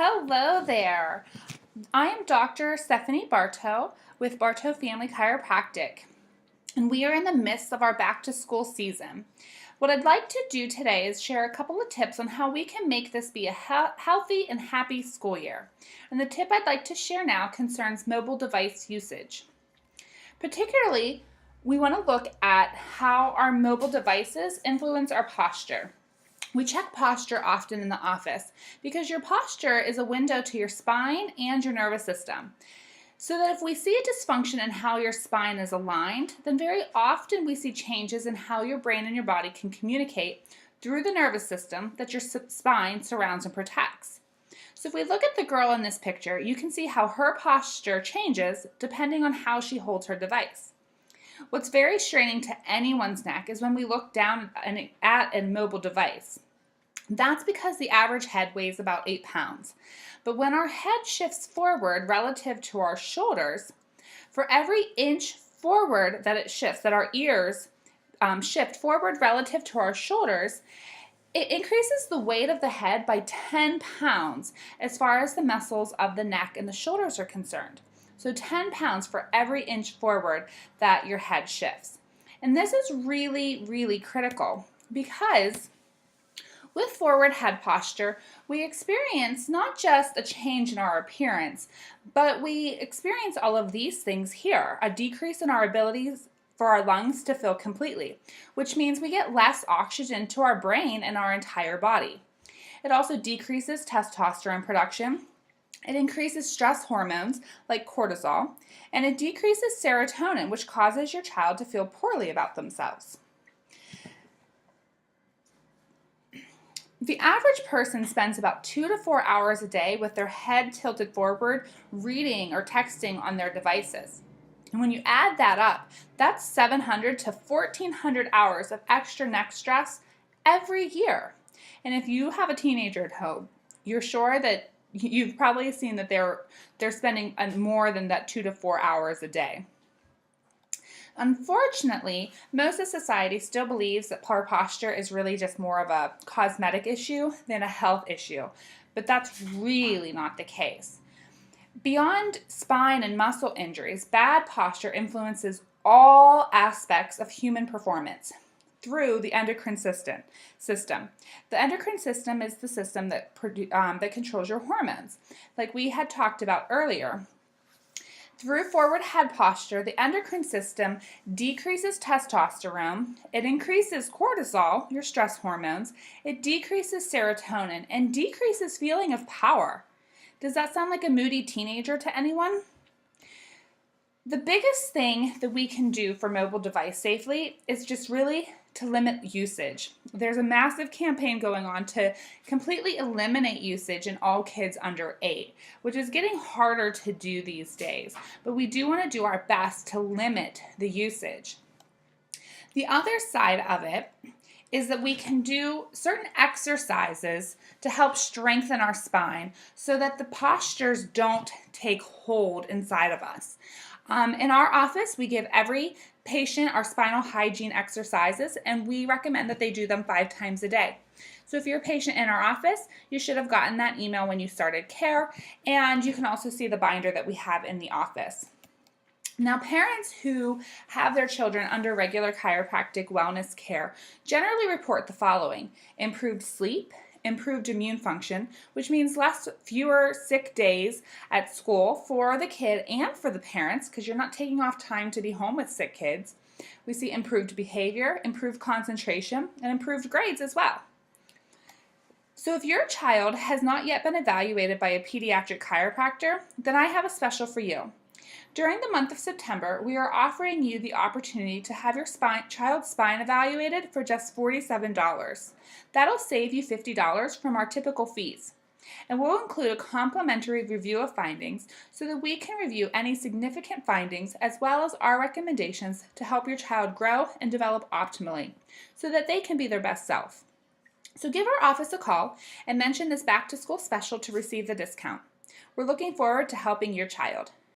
Hello there. I am Dr. Stephanie Barto with Barto Family Chiropractic, and we are in the midst of our back to school season. What I'd like to do today is share a couple of tips on how we can make this be a healthy and happy school year. And the tip I'd like to share now concerns mobile device usage. Particularly, we want to look at how our mobile devices influence our posture. We check posture often in the office because your posture is a window to your spine and your nervous system. So that if we see a dysfunction in how your spine is aligned, then very often we see changes in how your brain and your body can communicate through the nervous system that your spine surrounds and protects. So if we look at the girl in this picture, you can see how her posture changes depending on how she holds her device. What's very straining to anyone's neck is when we look down at a mobile device. That's because the average head weighs about 8 pounds. But when our head shifts forward relative to our shoulders, for every inch forward that it shifts, that our ears shift forward relative to our shoulders, it increases the weight of the head by 10 pounds as far as the muscles of the neck and the shoulders are concerned. So 10 pounds for every inch forward that your head shifts. And this is really, really critical because with forward head posture, we experience not just a change in our appearance, but we experience all of these things here, a decrease in our abilities for our lungs to fill completely, which means we get less oxygen to our brain and our entire body. It also decreases testosterone production. It increases stress hormones like cortisol, and it decreases serotonin, which causes your child to feel poorly about themselves. The average person spends about 2 to 4 hours a day with their head tilted forward, reading or texting on their devices. And when you add that up, that's 700 to 1,400 hours of extra neck stress every year. And if you have a teenager at home, you're sure that you've probably seen that they're spending more than that 2 to 4 hours a day. Unfortunately, most of society still believes that poor posture is really just more of a cosmetic issue than a health issue, but that's really not the case. Beyond spine and muscle injuries, bad posture influences all aspects of human performance through the endocrine system. The endocrine system is the system that controls your hormones, like we had talked about earlier. Through forward head posture, the endocrine system decreases testosterone, it increases cortisol, your stress hormones, it decreases serotonin, and decreases feeling of power. Does that sound like a moody teenager to anyone? The biggest thing that we can do for mobile device safely is just really to limit usage. There's a massive campaign going on to completely eliminate usage in all kids under 8, which is getting harder to do these days. But we do want to do our best to limit the usage. The other side of it is that we can do certain exercises to help strengthen our spine so that the postures don't take hold inside of us. In our office, we give every patient our spinal hygiene exercises, and we recommend that they do them 5 times a day. So if you're a patient in our office, you should have gotten that email when you started care, and you can also see the binder that we have in the office. Now, parents who have their children under regular chiropractic wellness care generally report the following: improved sleep, improved immune function, which means fewer sick days at school for the kid and for the parents because you're not taking off time to be home with sick kids. We see improved behavior, improved concentration, and improved grades as well. So if your child has not yet been evaluated by a pediatric chiropractor, then I have a special for you. During the month of September, we are offering you the opportunity to have your child's spine evaluated for just $47. That'll save you $50 from our typical fees. And we'll include a complimentary review of findings so that we can review any significant findings as well as our recommendations to help your child grow and develop optimally so that they can be their best self. So give our office a call and mention this back to school special to receive the discount. We're looking forward to helping your child.